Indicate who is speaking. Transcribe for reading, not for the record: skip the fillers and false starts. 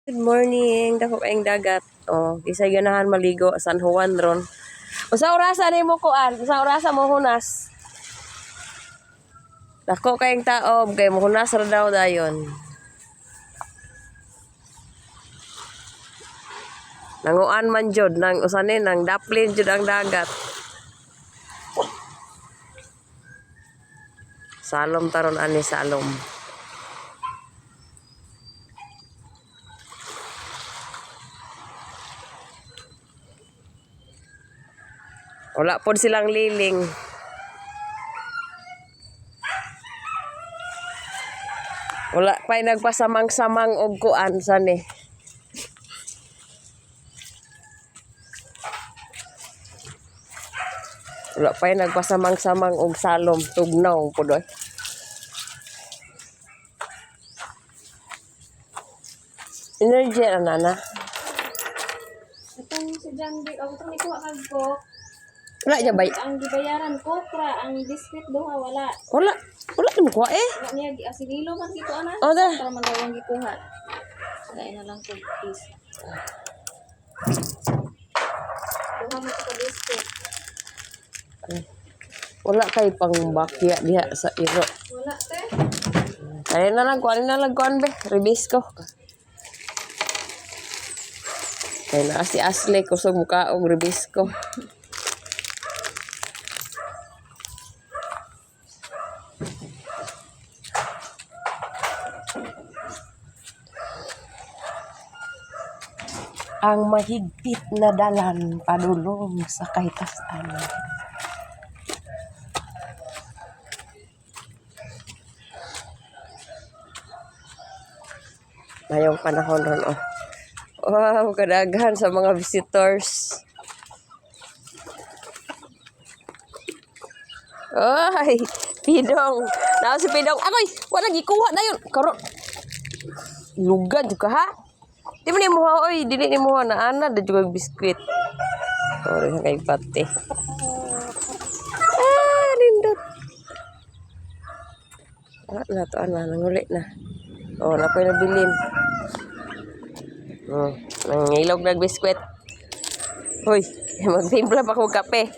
Speaker 1: Good morning, dako kayong dagat. Isay ganahan maligo San Juan ron. Usa orasa nimo kuan, usa orasa mo hunas. Dako kayong taob kay mo hunas ra daw dayon. Nanguan man jud nang usane nang daplin jud ang dagat. Salom taron ani salom. Wala pod silang liling. Wala pa'y nagpasamang-samang og kuan sani. Wala pa'y nagpasamang-samang og salom tugnaw pod oy. Energy na nana.
Speaker 2: Itong si Janggi, itong ikuha kag ko.
Speaker 1: Wala niya bay.
Speaker 2: Ang gibayaran ko, ang biscuit duha, wala.
Speaker 1: Wala mo kuha eh.
Speaker 2: Wala niya, asililo man kito, ana.
Speaker 1: O da.
Speaker 2: Para man daw ang gikuha. Kaya na lang kong piece. Duha mo ito biscuit.
Speaker 1: Wala kay pang bakya diha sa iro.
Speaker 2: Wala, te.
Speaker 1: Kaya na lang kuan be. Release ko. Kaya na si Ashley kusog mukha og release ko. Ang mahigpit na dalan padulong sa kahitasan. Ngayong panahon ron, oh. Wow, kadaghan sa mga visitors. Ay, Pidong. Nao si Pidong. Akoy, wala gikuha na yun. Karon. Lugad juga ha. Di mo ni muha, oy. Dili ni muha na ana. Da juga biskuit. Sorry, kay pati. Lindot. Na to, nanguli na. Napoy na bilin. Nangilog na biskuit. Hoy, magtimpla pa ko kape.